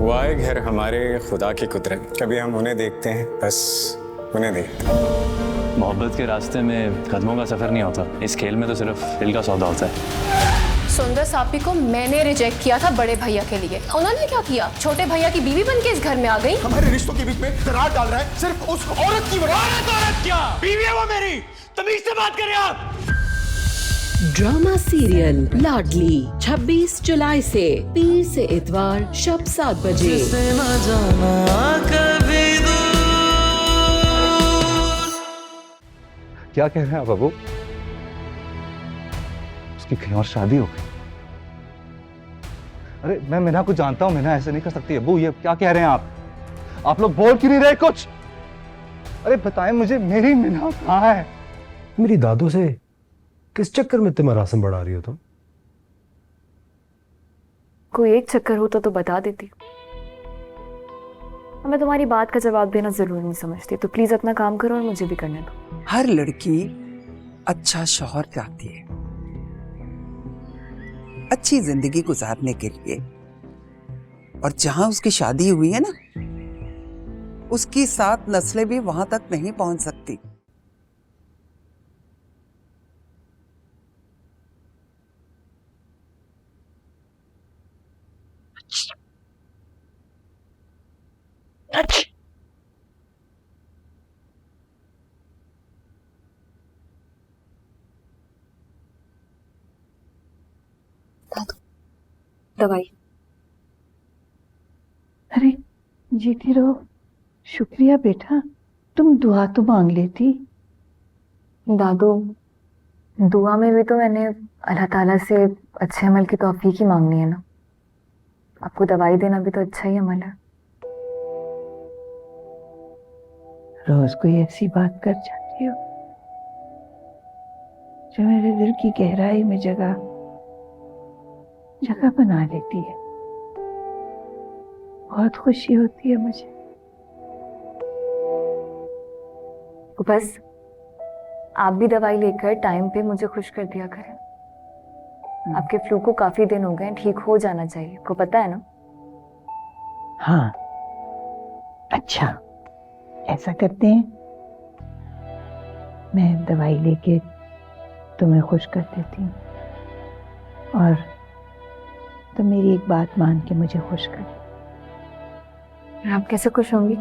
हुआ है घर हमारे खुदा की कुदरत। कभी हम उन्हें देखते हैं, बस उन्हें देखते हैं। मोहब्बत के रास्ते में कदमों का सफर नहीं होता, इस खेल में तो सिर्फ दिल का सौदा होता है। सुंदर सापी को मैंने रिजेक्ट किया था बड़े भैया के लिए। उन्होंने क्या किया? छोटे भैया की बीवी बन के इस घर में आ गई। हमारे रिश्तों के बीच में दरार डाल रहा है सिर्फ उस औरत की वजह। औरत क्या? बीवी है वो मेरी। तमीज से बात करें आप। ड्रामा सीरियल लाडली 26 जुलाई से पीर से इतवार शाम 7 बजे। क्या कह रहे हैं आप अबू? उसकी कहीं और शादी हो गई? अरे मैं मीना को जानता हूं, मीना ऐसे नहीं कर सकती। अबू ये क्या कह रहे हैं आप लोग बोल क्यों नहीं रहे कुछ? अरे बताएं मुझे, मेरी मीना कहाँ है? मेरी दादू से किस चक्कर में इतने मरासम बढ़ा रही हो तुम? कोई एक चक्कर होता तो बता देती। मैं तुम्हारी बात का जवाब देना जरूरी नहीं समझती, तो प्लीज अपना काम करो और मुझे भी करने दो। हर लड़की अच्छा शौहर चाहती है, अच्छी जिंदगी गुजारने के लिए। और जहां उसकी शादी हुई है ना, उसकी 7 नस्लें भी वहां तक नहीं पहुंच सकती। दवाई। अरे जीती रहो। शुक्रिया बेटा, तुम दुआ तो मांग लेती। दादू, दुआ में भी तो मैंने अल्लाह ताला से अच्छे अमल की तौफीक ही मांगनी है ना। आपको दवाई देना भी तो अच्छा ही अमल है। रोज कोई ऐसी बात कर जाती हो जो मेरे दिल की गहराई में जगह बना लेती है। बहुत खुशी होती है मुझे। तो बस आप भी दवाई लेकर टाइम पे मुझे खुश कर दिया करें। आपके फ्लू को काफी दिन हो गए, ठीक हो जाना चाहिए, आपको पता है ना? हाँ, अच्छा ऐसा करते हैं, मैं दवाई लेके तुम्हें खुश कर देती हूँ और तुम मेरी एक बात मान के मुझे खुश कर दो। आप कैसे खुश होंगी?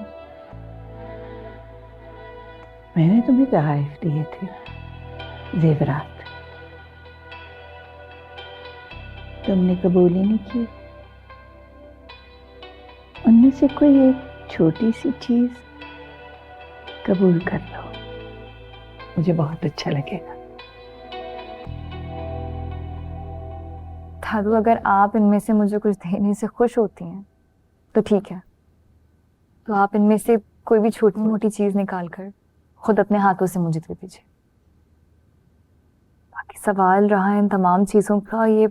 मैंने तुम्हें तोहफे दिए थे, जेवरात, तुमने कबूल ही नहीं किए। उनमें से कोई एक छोटी सी चीज कबूल कर लो, मुझे बहुत अच्छा लगेगा। दादू, अगर आप इनमें से मुझे कुछ देने से खुश होती हैं तो ठीक है, तो आप इनमें से कोई भी छोटी मोटी चीज निकाल कर खुद अपने हाथों से मुझे दे दीजिए। बाकी सवाल रहा इन तमाम चीजों का, ये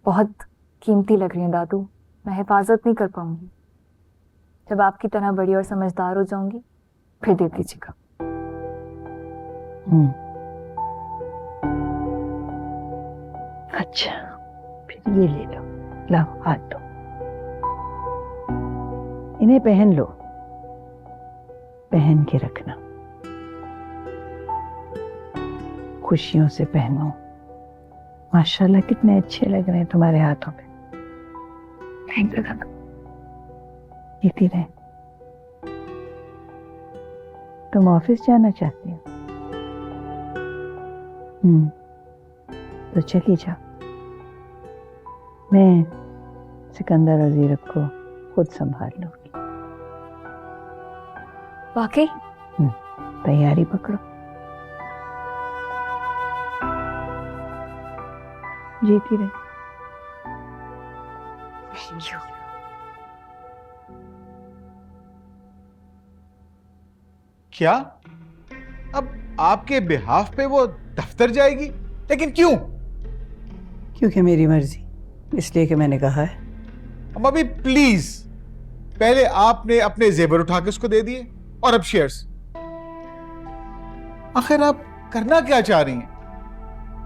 बहुत कीमती लग रही है दादू, मैं हिफाजत नहीं कर पाऊंगी। जब आपकी तरह बड़ी और समझदार हो जाऊंगी फिर दे दीजिएगा। अच्छा, फिर ये ले लो, लाओ हाथ दो, इन्हें पहन लो, पहन के रखना, खुशियों से पहनो। माशाल्लाह कितने अच्छे लग रहे हैं तुम्हारे हाथों पे। थैंक यू दादा। जीती रहे। तुम ऑफिस जाना चाहती हो? तो चली जाओ, मैं सिकंदर और ज़ीरब को खुद संभाल लूंगी। वाकई? तैयारी पकड़ो। जीती रहे। Thank you. क्या अब आपके बिहाफ पे वो दफ्तर जाएगी? लेकिन क्यों? क्योंकि मेरी मर्जी, इसलिए कि मैंने कहा है। अम्मा भी प्लीज, पहले आपने अपने जेवर उठा के उसको दे दिए और अब शेयर्स। आखिर आप करना क्या चाह रही हैं?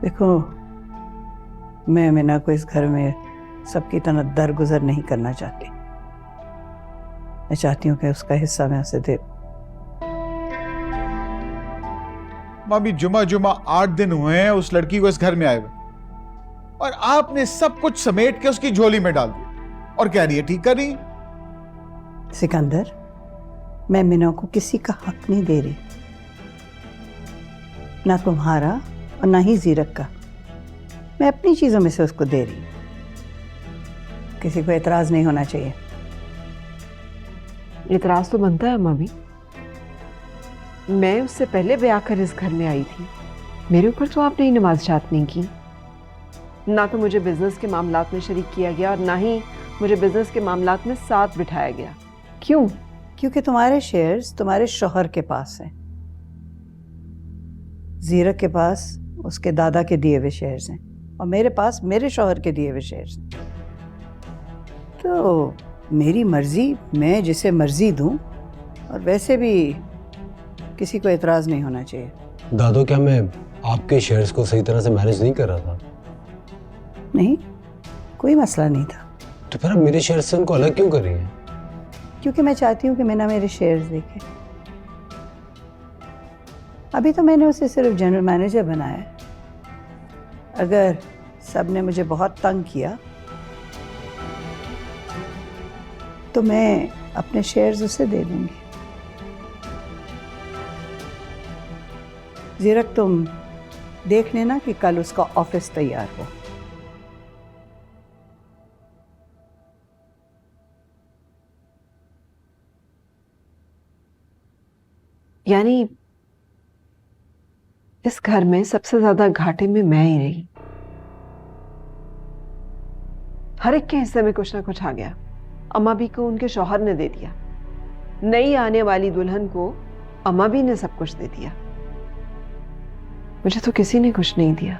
देखो, मैं मीना को इस घर में सबकी तरह दरगुजर नहीं करना चाहती। मैं चाहती हूँ कि उसका हिस्सा मैं उसे दे। मामी, जुमा 8 दिन हुए हैं उस लड़की को इस घर में आए हुए, और आपने सब कुछ समेट के उसकी झोली में डाल दिया और कह रही है ठीक कर रही है। सिकंदर, मैं मिना को किसी का हक नहीं दे रही, ना तुम्हारा और ना ही जीरक का। मैं अपनी चीजों में से उसको दे रही हूं। किसी को एतराज नहीं होना चाहिए। एतराज तो बनता है अम्मा भी। मैं उससे पहले ब्याह कर इस घर में आई थी, मेरे ऊपर तो आपने नमाज जात नहीं की। ना तो मुझे बिजनेस के मामलात में शरीक किया गया और ना ही मुझे बिजनेस के मामलात में साथ बिठाया गया। क्यों? क्योंकि तुम्हारे शेयर्स तुम्हारे शौहर के पास हैं। जीरक के पास उसके दादा के दिए हुए शेयर्स हैं और मेरे पास मेरे शौहर के दिए हुए शेयर्स हैं। तो मेरी मर्जी, मैं जिसे मर्जी दूं, और वैसे भी किसी को एतराज नहीं होना चाहिए। दादो, क्या मैं आपके शेयर्स को सही तरह से मैनेज नहीं कर रहा था? नहीं, कोई मसला नहीं था। तो फिर आप मेरे शेयर्स से उनको अलग क्यों कर रही हैं? क्योंकि मैं चाहती हूँ कि मीना मेरे शेयर्स देखे। अभी तो मैंने उसे सिर्फ जनरल मैनेजर बनाया है। अगर सब ने मुझे बहुत तंग किया तो मैं अपने शेयर्स उसे दे दूंगी। जीरक, तुम देख लेना कि कल उसका ऑफिस तैयार हो। यानी इस घर में सबसे ज्यादा घाटे में मैं ही रही। हर एक के हिस्से में कुछ ना कुछ आ गया। अम्मा भी को उनके शौहर ने दे दिया, नई आने वाली दुल्हन को अम्मा भी ने सब कुछ दे दिया, मुझे तो किसी ने कुछ नहीं दिया।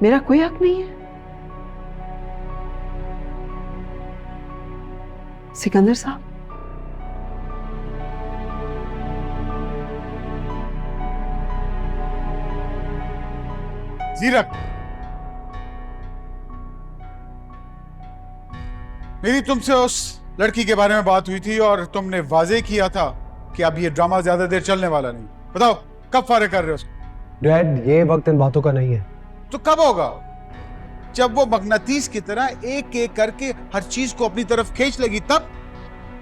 मेरा कोई हक नहीं है। सिकंदर साहब, जीरक, मेरी तुमसे उस लड़की के बारे में बात हुई थी और तुमने वाजे किया था कि अब ये ड्रामा ज्यादा देर चलने वाला नहीं। बताओ कब फारिग कर रहे हो उसको? डैड, ये वक्त इन बातों का नहीं है। तो कब होगा? जब वो मगनातीस की तरह एक एक करके हर चीज को अपनी तरफ खींच लेगी तब।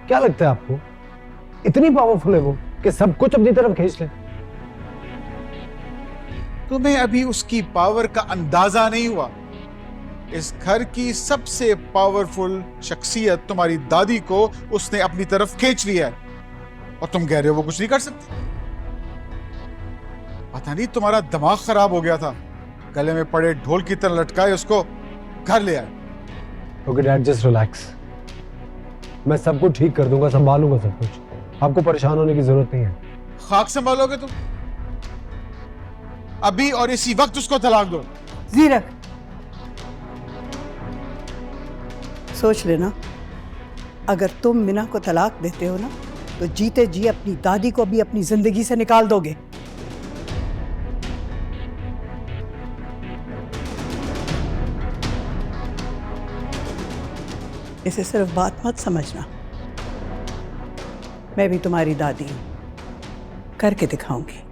क्या लगता है आपको इतनी पावरफुल है वो कि सब कुछ अपनी तरफ खींच ले? तुम्हें अभी उसकी पावर का अंदाजा नहीं हुआ। इस घर की सबसे पावरफुल शख्सियत तुम्हारी दादी को उसने अपनी तरफ खींच लिया है और तुम कह रहे हो वो कुछ नहीं कर सकती। पता नहीं तुम्हारा दिमाग खराब हो गया था, गले में पड़े ढोल की तरह लटकाए उसको घर ले आए। Okay dad, just relax. मैं सब कुछ ठीक कर दूंगा, संभालूंगा सब कुछ। आपको परेशान होने की जरूरत नहीं है। खाक संभालोगे तुम? अभी और इसी वक्त उसको तलाक दो। जीरक, सोच लेना, अगर तुम मीना को तलाक देते हो ना तो जीते जी अपनी दादी को भी अपनी जिंदगी से निकाल दोगे। इसे सिर्फ बात मत समझना, मैं भी तुम्हारी दादी हूं, करके दिखाऊंगी।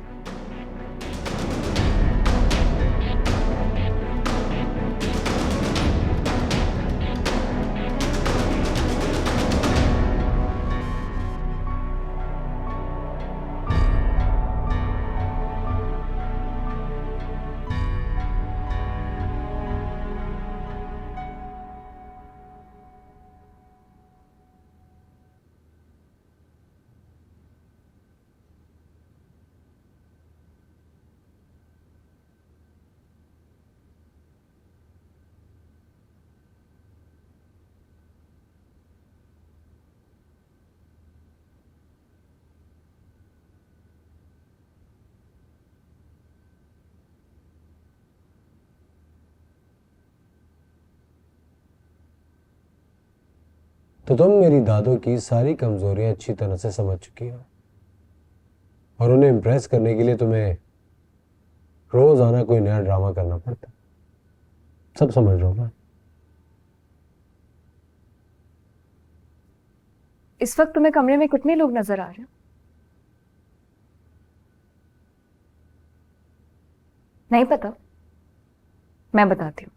तो तुम मेरी दादों की सारी कमजोरियां अच्छी तरह से समझ चुकी हो और उन्हें इम्प्रेस करने के लिए तुम्हें रोजाना कोई नया ड्रामा करना पड़ता। सब समझ रहा हूं मैं। इस वक्त तुम्हें कमरे में कितने लोग नजर आ रहे हैं? नहीं पता? मैं बताती हूँ।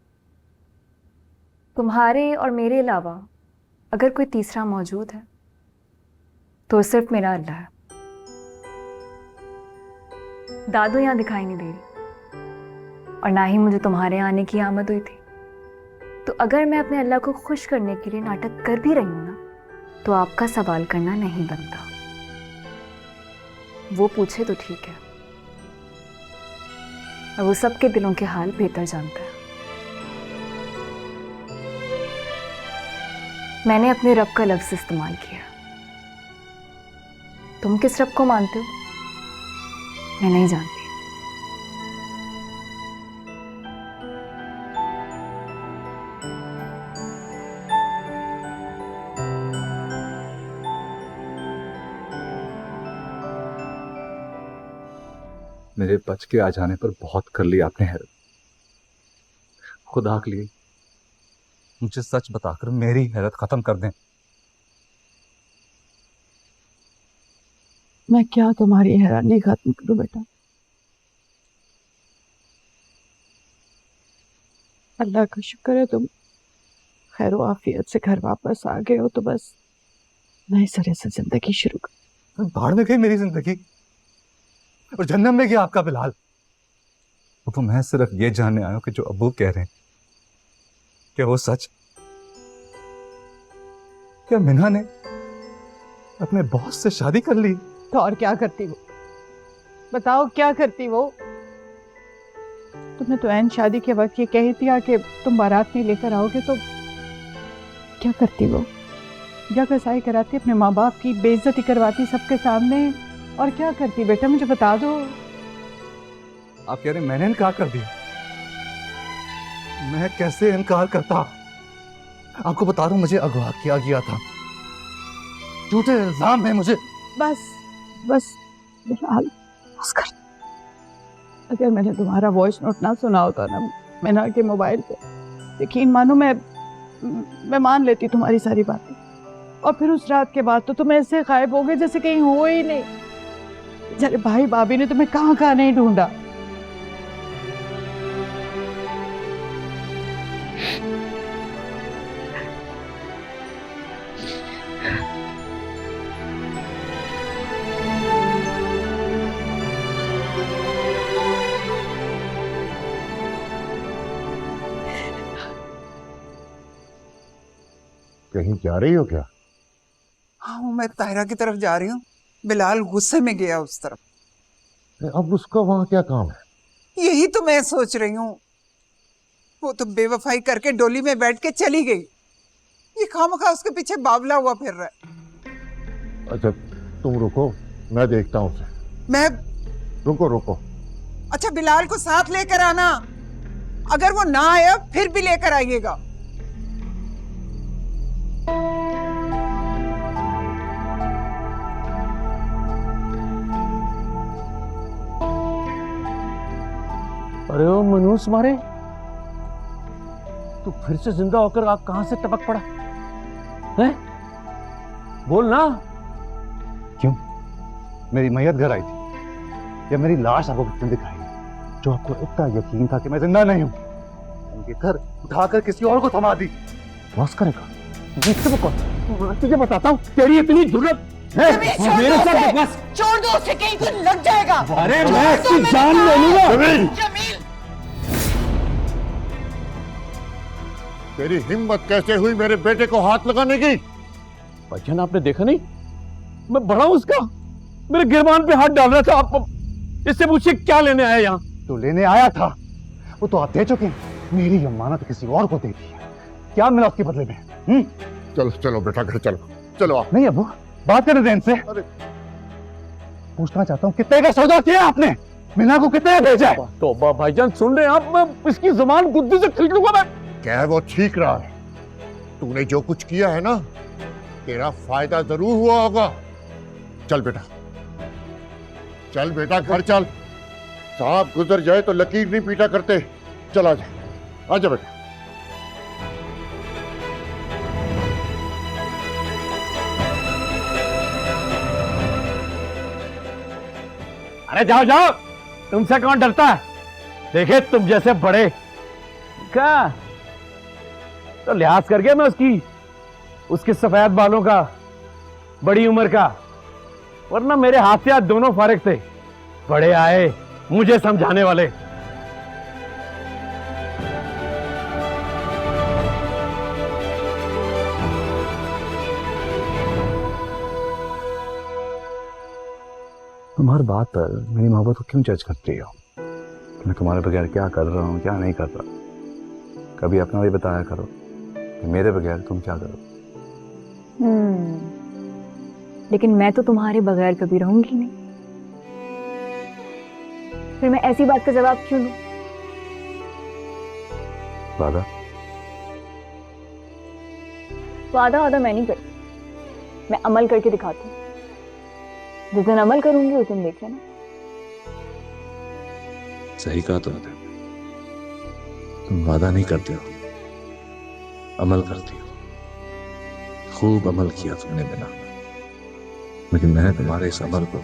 तुम्हारे और मेरे अलावा अगर कोई तीसरा मौजूद है तो सिर्फ मेरा अल्लाह है। दादू यहाँ दिखाई नहीं दे रही और ना ही मुझे तुम्हारे आने की आमद हुई थी। तो अगर मैं अपने अल्लाह को खुश करने के लिए नाटक कर भी रही हूं ना, तो आपका सवाल करना नहीं बनता। वो पूछे तो ठीक है, और वो सबके दिलों के हाल बेहतर जानता है। मैंने अपने रब का लफ्ज इस्तेमाल किया। तुम किस रब को मानते हो? मैं नहीं जानती। मेरे बच के आ जाने पर बहुत कर लिया आपने हैरत। खुदा के लिए मुझे सच बताकर मेरी हैरत खत्म कर दें। मैं क्या तुम्हारी हैरानी खत्म करूं बेटा? अल्लाह का शुक्र है तुम खैर आफियत से घर वापस आ गए हो, तो बस नए सिरे से जिंदगी शुरू कर। बाढ़ में गई मेरी जिंदगी और जन्नत में गया आपका बिलाल। तो मैं सिर्फ ये जानने आया हूं कि जो अब्बू कह रहे हैं क्या वो सच? क्या मिना ने अपने बॉस से शादी कर ली? तो और क्या करती वो? बताओ क्या करती वो? तुमने तो ऐन शादी के वक्त ये कही थी कि तुम बारात नहीं लेकर आओगे, तो क्या करती वो? क्या कसाई कराती, अपने माँ बाप की बेइज्जती करवाती सबके सामने, और क्या करती बेटा मुझे बता दो। आप कह रहे मैंने इनकार कर दिया? मैं कैसे इनकार करता? आपको बता रहा हूं मुझे अगवा किया गया था, झूठे इल्जाम में मुझे। बस बस बिलाल बस कर। अगर मैंने तुम्हारा वॉइस नोट ना सुना होता ना मैना के मोबाइल पे, यकीन मानो मैं मान लेती तुम्हारी सारी बातें। और फिर उस रात के बाद तो तुम ऐसे गायब हो गए जैसे कहीं हो ही नहीं। बेचारे भाई भाभी ने तुम्हें कहाँ कहाँ नहीं ढूंढा। कहीं जा रही हो क्या? हाँ, मैं ताहिरा की तरफ जा रही हूँ। बिलाल गुस्से में गया उस तरफ। अब उसका वहां क्या काम है? यही तो मैं सोच रही हूँ। वो तो बेवफाई करके डोली में बैठ के चली गई, ये खामखा उसके पीछे बावला हुआ फिर रहा है। अच्छा तुम रुको, मैं देखता हूँ उसे। मैं रुको रुको। अच्छा बिलाल को साथ लेकर आना, अगर वो ना आया फिर भी लेकर आइएगा। अरे ओ मनूस मारे, तू फिर से जिंदा होकर आप कहां से टपक पड़ा है? बोल ना। क्यों मेरी मैयत घर आई थी या मेरी लाश आपको कितने दिखाई जो आपको इतना यकीन था कि मैं जिंदा नहीं हूं? उनके घर उठाकर किसी और को थमा दी। बस करेगा तुझे बताता हूँ, तेरी इतनी जुर्रत है मेरे साथ बस। छोड़ दो उसे, कहीं तो लग जाएगा। अरे मैं इसकी जान ले लूंगा। तेरी हिम्मत कैसे हुई मेरे बेटे को हाथ लगाने की? बच्चन आपने देखा नहीं, मैं बड़ा हूं उसका, मेरे गिरबान पे हाथ डाल रहा था। आप इससे पूछिए क्या लेने आया यहाँ? तो लेने आया था, वो तो आप दे चुके हैं। मेरी अमानत किसी और को दे दी है, क्या मिला उसके बदले में? चलो चलो बेटा घर चलो, चलो आप। नहीं अबू, बात करें देन से। पूछना चाहता हूँ कितने का सौदा किया आपने? मीना को कितने भेजा है? तो भाईजान सुन रहे हैं आप, मैं इसकी जुबान गुद्दी से खींच लूंगा मैं। क्या वो ठीक रहा है? तूने जो कुछ किया है ना, तेरा फायदा जरूर हुआ होगा। चल बेटा, चल बेटा घर चल। सांप गुजर जाए तो लकीर नहीं पीटा करते। चल आजा, आजा बेटा। अरे जाओ जाओ, तुमसे कौन डरता है? देखे तुम जैसे बड़े क्या तो लिहाज करके मैं उसके सफेद बालों का, बड़ी उम्र का, वरना मेरे हाथ से हाथ दोनों फारिग थे। बड़े आए मुझे समझाने वाले। तुम हर बात पर मेरी मोहब्बत को क्यों जज करती हो? मैं तुम्हारे बगैर क्या कर रहा हूँ, क्या नहीं कर रहा। कभी अपना भी बताया करो कि मेरे बगैर तुम क्या करो। लेकिन मैं तो तुम्हारे बगैर कभी रहूंगी नहीं। फिर मैं ऐसी बात का जवाब क्यों दूं? वादा? वादा मैं नहीं करती, मैं अमल करके दिखाती हूँ। जिस दिन अमल करूंगी उस दिन देख लेना। सही कहा तुमने। तुम वादा नहीं करते हो, अमल करती हो। खूब अमल किया तुमने बिना, लेकिन मैं तुम्हारे इस अमल को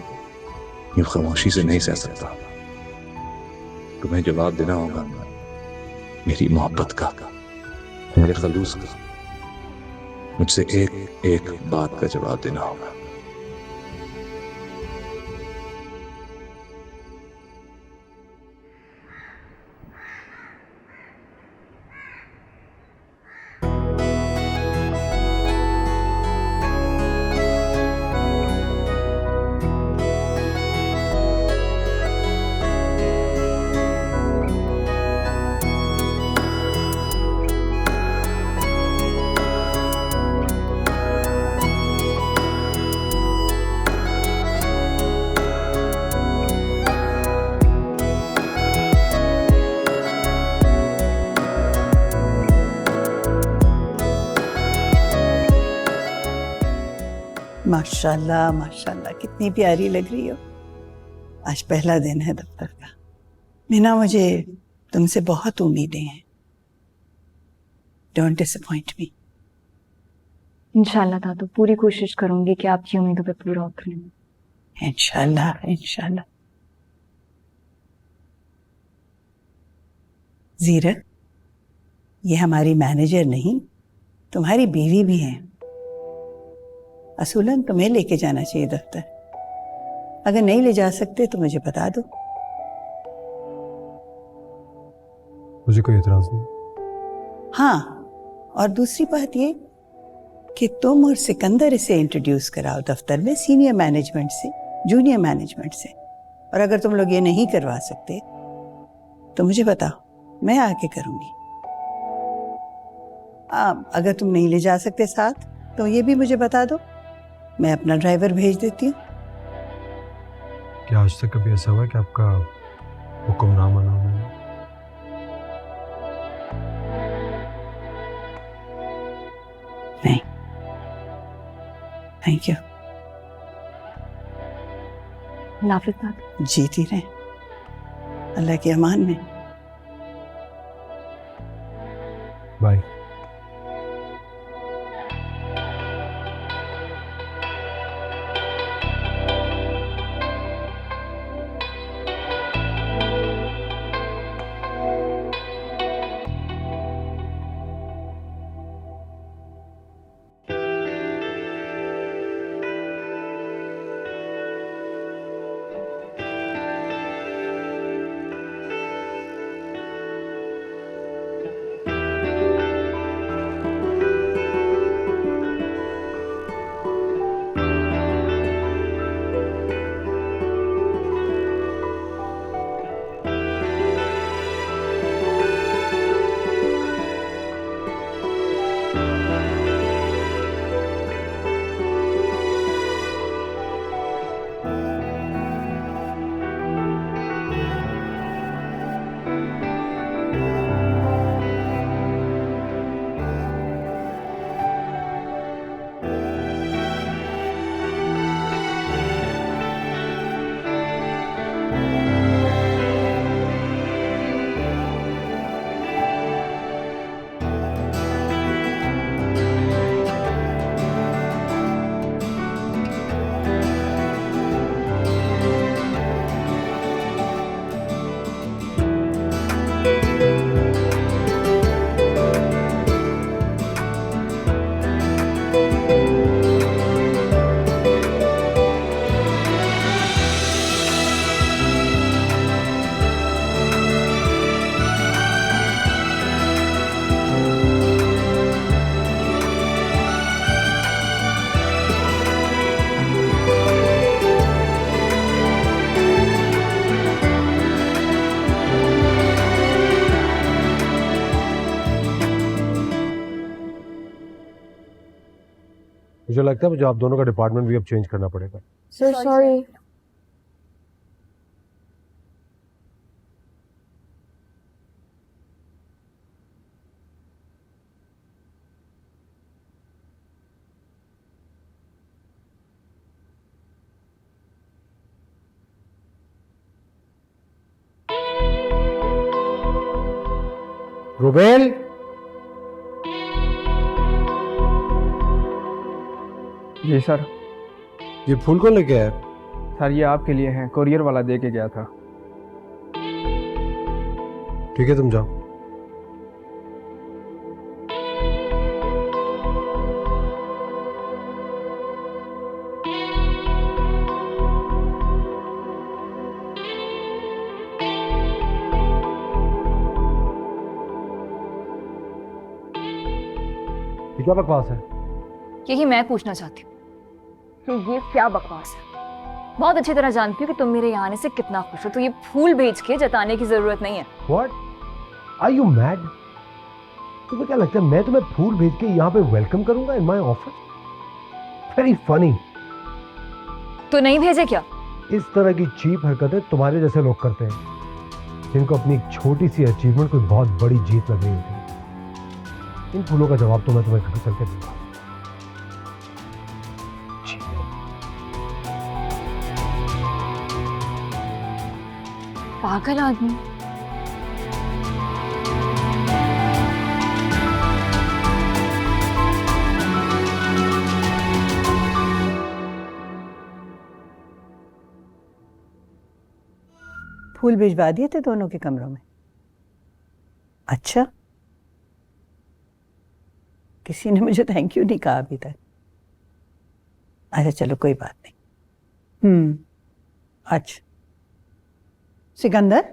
यूं खामोशी से नहीं सह सकता। तुम्हें जवाब देना होगा मेरी मोहब्बत का, मेरे खलूस का। मुझसे एक एक बात का जवाब देना होगा। माशाल्लाह माशाल्लाह, कितनी प्यारी लग रही हो। आज पहला दिन है दफ्तर का। मीना, मुझे तुमसे बहुत उम्मीदें हैं। डोंट डिसअपॉइंट मी। इंशाल्लाह दादू, पूरी कोशिश करूंगी कि आपकी उम्मीदों पे पूरा उतरूं। इंशाल्लाह इंशाल्लाह। जीरत, ये हमारी मैनेजर नहीं, तुम्हारी बीवी भी है। असूलन तुम्हें लेके जाना चाहिए दफ्तर। अगर नहीं ले जा सकते तो मुझे बता दो। मुझे कोई एतराज नहीं। हाँ, और दूसरी बात ये कि तुम और सिकंदर इसे इंट्रोड्यूस कराओ दफ्तर में, सीनियर मैनेजमेंट से जूनियर मैनेजमेंट से। और अगर तुम लोग ये नहीं करवा सकते तो मुझे बताओ, मैं आके करूंगी। अगर तुम नहीं ले जा सकते साथ तो ये भी मुझे बता दो, मैं अपना ड्राइवर भेज देती हूँ। क्या आज तक कभी ऐसा हुआ कि आपका हुक्म ना माना मैंने? नहीं। Thank you. हाफिज़ दादू। जीती रहे अल्लाह के अमान में। बाय। मुझे लगता है मुझे आप दोनों का डिपार्टमेंट भी अब चेंज करना पड़ेगा। Sir sorry. रुबेल, जी सर। ये फूल कौन लेके आया? सर ये आपके लिए है, कोरियर वाला दे के गया था। ठीक है तुम जाओ। ये क्या बकवास है? यही मैं पूछना चाहती हूँ कि ये क्या बकवास है। बहुत अच्छी तरह जानती हूँ कि तुम मेरे यहाँ आने से कितना खुश हो, तो ये फूल भेज के जताने की जरूरत नहीं है। What? Are you mad? तुम्हें क्या लगता है मैं तुम्हें फूल भेज के यहाँ पे वेलकम करूंगा in my office? Very funny. तो नहीं भेजे क्या? इस तरह की चीप हरकतें तुम्हारे जैसे लोग करते हैं, जिनको अपनी एक छोटी सी अचीवमेंट कोई बहुत बड़ी जीत लग रही होती है। इन फूलों का जवाब तो मैं तुम्हें घर चल के दूंगा। पागल आदमी। फूल भिजवा दिए थे दोनों के कमरों में? अच्छा, किसी ने मुझे थैंक यू नहीं कहा अभी तक। अच्छा चलो कोई बात नहीं। अच्छा सिकंदर,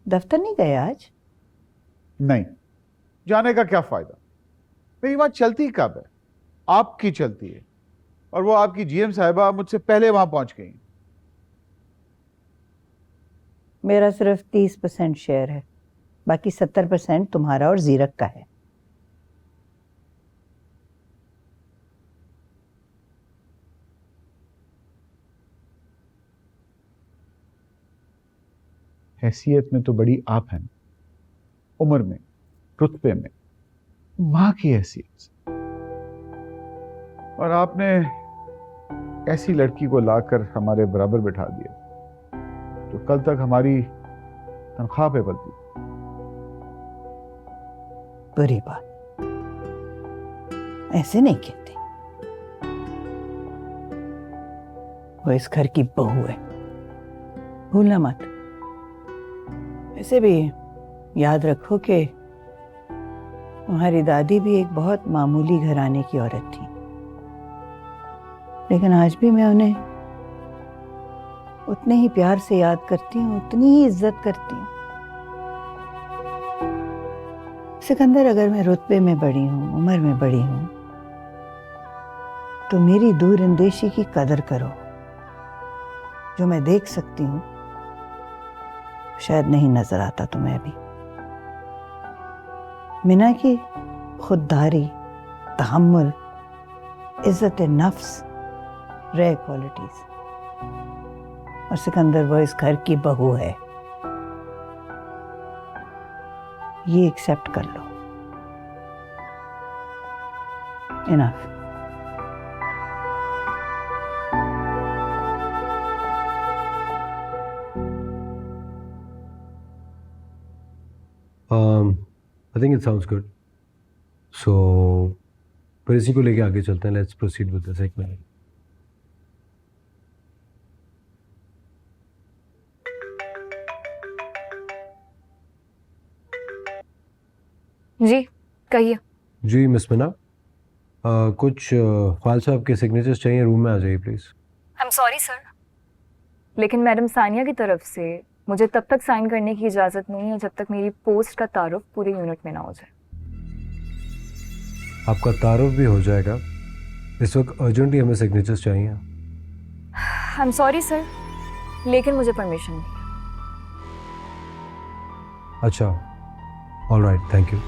दफ्तर नहीं गए आज? नहीं, जाने का क्या फायदा। मेरी बात चलती कब है? आपकी चलती है, और वो आपकी जीएम साहिबा मुझसे पहले वहां पहुंच गई। मेरा सिर्फ 30% शेयर है, बाकी 70% तुम्हारा और जीरक का है। हैसियत में तो बड़ी आप हैं, उम्र में, रुतबे में, मां की हैसियत से। और आपने ऐसी लड़की को लाकर हमारे बराबर बिठा दिया तो कल तक हमारी तनख्वाह पे पलती। बुरी बात, ऐसे नहीं कहते। वो इस घर की बहू है, भूलना मत। ऐसे भी याद रखो कि तुम्हारी दादी भी एक बहुत मामूली घराने की औरत थी, लेकिन आज भी मैं उन्हें उतने ही प्यार से याद करती हूँ, उतनी ही इज्जत करती हूँ। सिकंदर, अगर मैं रुतबे में बड़ी हूँ, उम्र में बड़ी हूँ, तो मेरी दूर अंदेशी की कदर करो। जो मैं देख सकती हूँ शायद नहीं नजर आता तुम्हें अभी। मिना की खुददारी, तहम्मुल, इज्जत नफ्स, रेयर क्वालिटीज। और सिकंदर वो इस घर की बहू है, ये एक्सेप्ट कर लो। Enough. I think it sounds good. So, फिर इसी को लेके आगे चलते हैं. Let's proceed with the segment. जी कहिए। जी मिस मीना, कुछ ख्वाल साहब के सिग्नेचर्स चाहिए, रूम में आ जाइए please. I am sorry sir, लेकिन मैडम सानिया की तरफ से मुझे तब तक साइन करने की इजाज़त नहीं है जब तक मेरी पोस्ट का तारुफ पूरे यूनिट में ना हो जाए। आपका तारुफ भी हो जाएगा, इस वक्त अर्जेंटली हमें सिग्नेचर्स चाहिए। आई एम सॉरी सर, लेकिन मुझे परमिशन नहीं है। अच्छा, all right, thank you.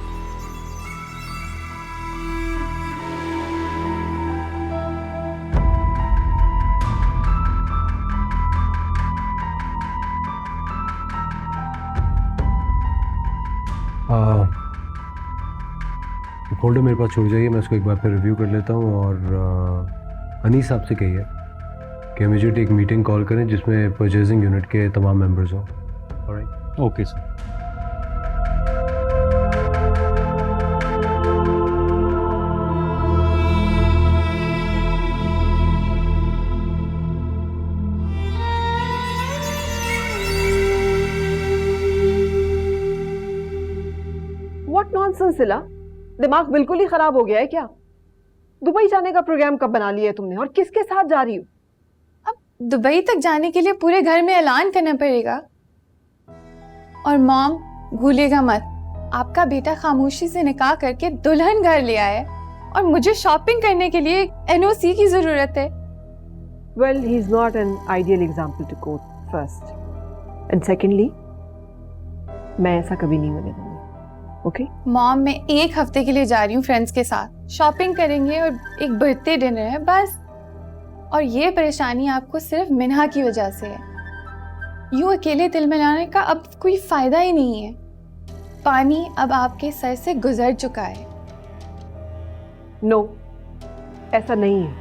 Folder मेरे पास छोड़ जाइए, मैं उसको एक बार फिर रिव्यू कर लेता हूँ। और अनीस साहब से कहिए कि इमीडिएट एक मीटिंग कॉल करें जिसमें परचेजिंग यूनिट के तमाम मेंबर्स हों। Alright, okay sir. What nonsense सिला, दिमाग बिल्कुल ही खराब हो गया है क्या? दुबई जाने का प्रोग्राम कब बना लिया है तुमने और किसके साथ जा रही हो? अब दुबई तक जाने के लिए पूरे घर में ऐलान करना पड़ेगा। और मॉम, भूलिएगा मत, आपका बेटा खामोशी से निकाह करके दुल्हन घर ले आया है और मुझे शॉपिंग करने के लिए एनओसी की जरूरत है। Well, he's not an ideal example to quote first. And secondly, मैं ऐसा कभी नहीं होने दूंगी। ओके मॉम, मैं 1 हफ्ते के लिए जा रही हूँ फ्रेंड्स के साथ, शॉपिंग करेंगे और एक बर्थडे डिनर है बस। और ये परेशानी आपको सिर्फ मिन्हा की वजह से है। यूं अकेले दिल मिलाने का अब कोई फायदा ही नहीं है। पानी अब आपके सर से गुजर चुका है। नो, ऐसा नहीं है।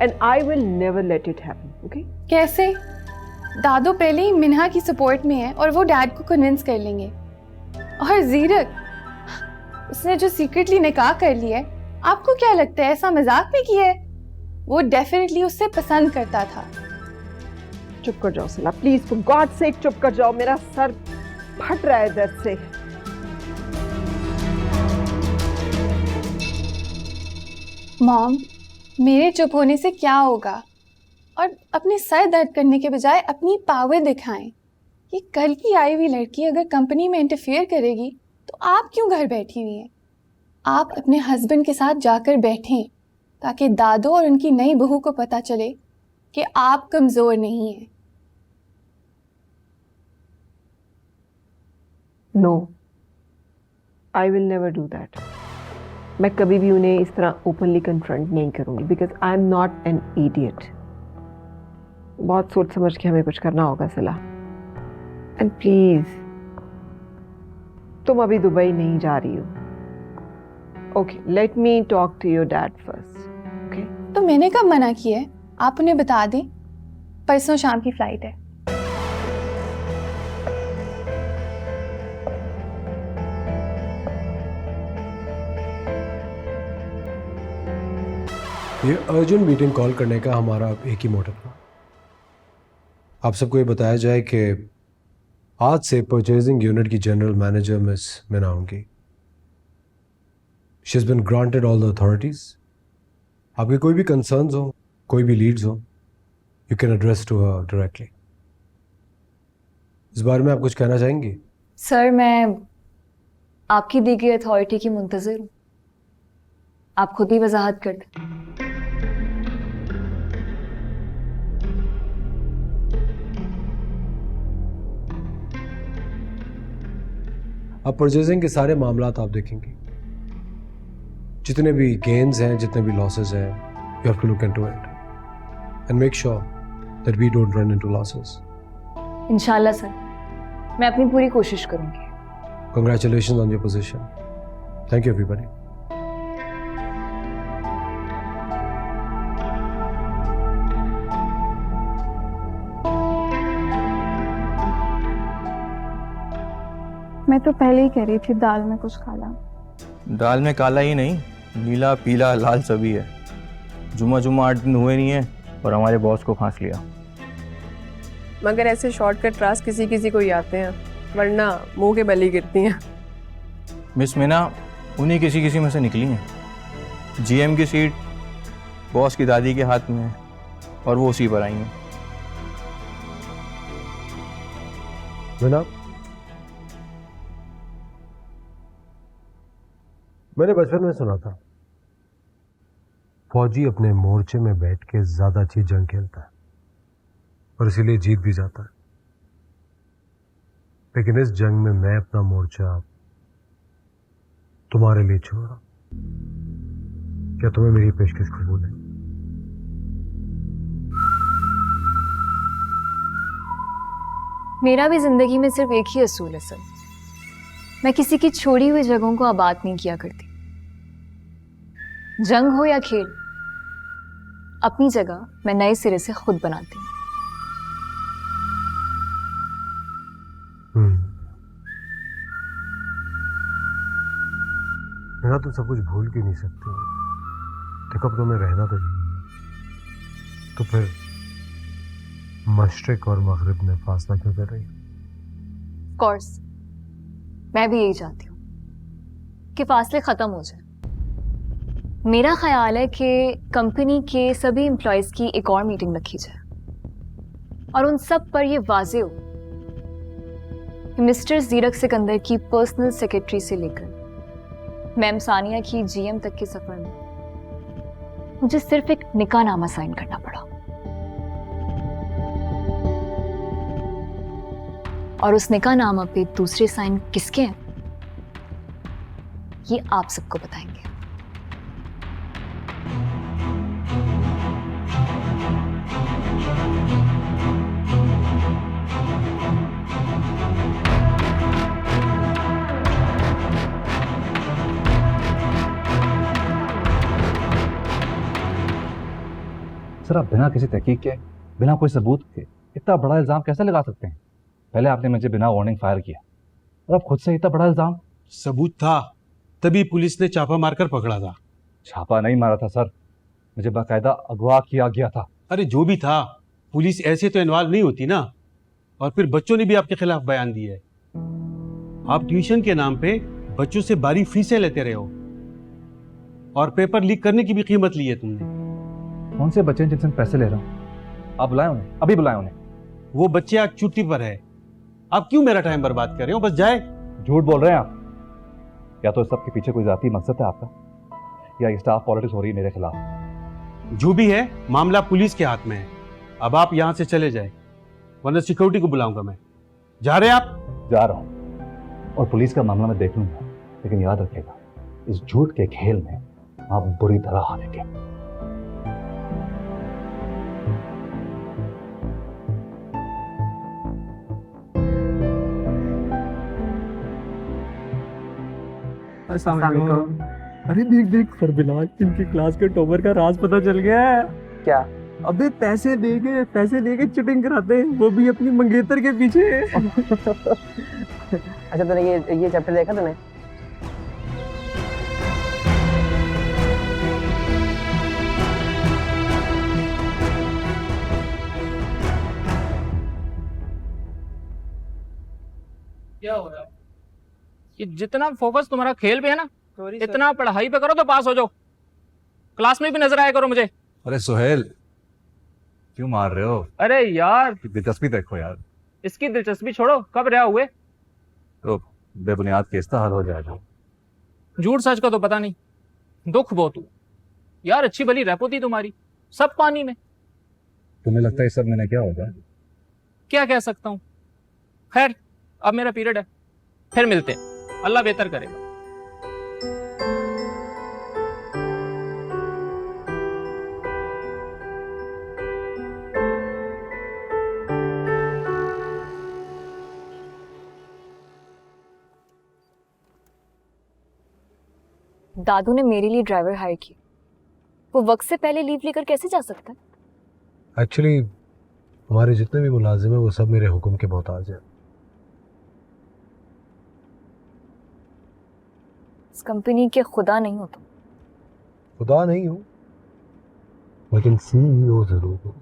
And I will never let it happen. Okay? कैसे? दादू पहले ही मिन्हा की सपोर्ट में है और वो डैड को कन्विंस कर लेंगे। और जीरक, उसने जो सीक्रेटली निकाह कर लिया है, आपको क्या लगता है ऐसा मजाक में किया है? वो डेफिनेटली उससे पसंद करता था। चुप कर जाओ सिला, प्लीज फॉर गॉड सेक चुप कर जाओ, मेरा सर फट रहा है दर्द से। मॉम, मेरे चुप होने से क्या होगा? और अपने सर दर्द करने के बजाय अपनी पावर दिखाएं। ये कल की आई हुई लड़की अगर कंपनी में इंटरफेयर करेगी तो आप क्यों घर बैठी हुई हैं? आप अपने हस्बैंड के साथ जाकर बैठें ताकि दादू और उनकी नई बहू को पता चले कि आप कमजोर नहीं हैं। No, I will never do that. मैं कभी भी उन्हें इस तरह ओपनली कन्फ्रंट नहीं करूंगी because I am not an idiot. बहुत सोच समझ के हमें कुछ करना होगा सिला। एंड प्लीज, तुम अभी दुबई नहीं जा रही हो। Okay, let me talk to your dad first. Okay? तो मैंने कब मना किया है? आप उन्हें बता दें, परसों शाम की फ्लाइट है। ये अर्जेंट मीटिंग कॉल करने का हमारा एक ही मोटिव था। आप सबको ये बताया जाए कि आज से परचेजिंग यूनिट की जनरल मैनेजर मिस मीना होंगी। She has been granted all the authorities. आपके कोई भी कंसर्न्स हो, कोई भी लीड्स हो, you can address to her directly. इस बारे में आप कुछ कहना चाहेंगी? सर, मैं आपकी दी गई अथॉरिटी की मुंतजिर हूँ। आप खुद ही वजाहत कर दें। अब परचेजिंग के सारे मामलात आप देखेंगे, जितने भी गेन्स हैं, जितने भी लॉसेस हैं, you have to look into it and make sure that we don't run into losses. इंशाल्लाह सर, मैं अपनी पूरी कोशिश करूंगी। Congratulations on your position. Thank you everybody. मैं तो पहले ही कह रही थी दाल में कुछ काला। दाल में काला ही नहीं, नीला पीला लाल सभी है। जुम्मा 8 दिन हुए नहीं है और हमारे बॉस को फांस लिया। मगर ऐसे शॉर्टकट रास किसी किसी को ही आते हैं, वरना मुंह के बल ही गिरती हैं। मिस मीना उन्हीं किसी में से निकली हैं। जीएम की सीट बॉस की दादी के हाथ में है और वो उसी पर आई हैं। मीना, मैंने बचपन में सुना था फौजी अपने मोर्चे में बैठ के ज्यादा अच्छी जंग खेलता है और इसीलिए जीत भी जाता है। लेकिन इस जंग में मैं अपना मोर्चा तुम्हारे लिए छोड़ रहा हूं। क्या तुम्हें मेरी पेशकश कबूल है? मेरा भी जिंदगी में सिर्फ एक ही असूल है सर, मैं किसी की छोड़ी हुई जगहों को आबाद नहीं किया करती। जंग हो या खेल, अपनी जगह मैं नए सिरे से खुद बनाती हूँ। मेरा तो सब कुछ भूल क्यों नहीं सकती? देखो अब तुम्हें रहना तो यही है, तो फिर मशरिक और मगरिब में फासला क्यों कर रही? कोर्स मैं भी यही चाहती हूँ कि फासले खत्म हो जाए। मेरा ख्याल है कि कंपनी के सभी एम्प्लॉयज की एक और मीटिंग रखी जाए और उन सब पर यह वाजे हो कि मिस्टर जीरक सिकंदर की पर्सनल सेक्रेटरी से लेकर मैम सानिया की जीएम तक के सफर में मुझे सिर्फ एक निकाहनामा साइन करना पड़ा, और उस निकाहनामा पे दूसरे साइन किसके हैं ये आप सबको बताएंगे। सर आप बिना किसी तहकीक के, बिना कोई सबूत के इतना बड़ा इल्जाम कैसे लगा सकते हैं? पहले आपने मुझे बिना वार्निंग फायर किया और अब खुद से इतना बड़ा इल्जाम। सबूत था तभी पुलिस ने छापा मारकर पकड़ा था। छापा नहीं मारा था सर, मुझे बाकायदा अगवा किया गया था। अरे जो भी था, पुलिस ऐसे तो इन्वॉल्व नहीं होती ना। और फिर बच्चों ने भी आपके खिलाफ बयान दिए। आप ट्यूशन के नाम पे बच्चों से भारी फीसें लेते रहे हो और पेपर लीक करने की भी कीमत ली है तुमने। कौन से बच्चे जिनसे पैसे ले रहा हूँ? आप बुलाए उन्हें, अभी बुलाए उन्हें। वो बच्चे आज छुट्टी पर है, आप क्यों मेरा टाइम बर्बाद कर रहे हो? बस जाए। झूठ बोल रहे हैं आप। या तो इस सब के पीछे कोई जाती मकसद है आपका, या ये स्टाफ पॉलिटिक्स हो रही है मेरे खिलाफ। जो भी है मामला पुलिस के हाथ में है। अब आप यहां से चले जाए वरना सिक्योरिटी को बुलाऊंगा मैं। जा रहे हैं आप? जा रहा हूं और पुलिस का मामला मैं देख लूंगा, लेकिन याद रखिएगा इस झूठ के खेल में आप बुरी तरह हारेंगे। अरे देख देख फरबिलाल, इनकी क्लास के टॉपर का राज पता चल गया है। क्या? अबे पैसे देके चीटिंग कराते हैं, वो भी अपनी मंगेतर के पीछे। अच्छा तूने ये चैप्टर देखा तूने? क्या हो रहा है? कि जितना फोकस तुम्हारा खेल पे है ना, इतना पढ़ाई पे करो तो पास हो जाओ। क्लास में भी नजर आया करो मुझे। अरे सुहेल क्यों मार रहे हो? अरे यार दिलचस्पी देखो यार। इसकी दिलचस्पी छोड़ो, कब रहा हुए तो बेबुनियाद केस तो हल हो जाएगा। झूठ सच का तो पता नहीं, दुख बहुत हुआ यार। अच्छी भली रेपो थी तुम्हारी, सब पानी में। तुम्हें लगता है इस सब मैंने क्या होगा? क्या कह सकता हूँ। खैर अब मेरा पीरियड है, फिर मिलते हैं। अल्लाह बेहतर करेगा। दादू ने मेरे लिए ड्राइवर हायर किया। वो वक्त से पहले लीव लेकर कैसे जा सकता है? एक्चुअली हमारे जितने भी मुलाजिम हैं वो सब मेरे हुक्म के मोहताज हैं। इस कंपनी के खुदा नहीं हो तुम। खुदा नहीं हूँ, लेकिन CEO जरूर हूँ।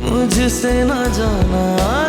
मुझसे न जाना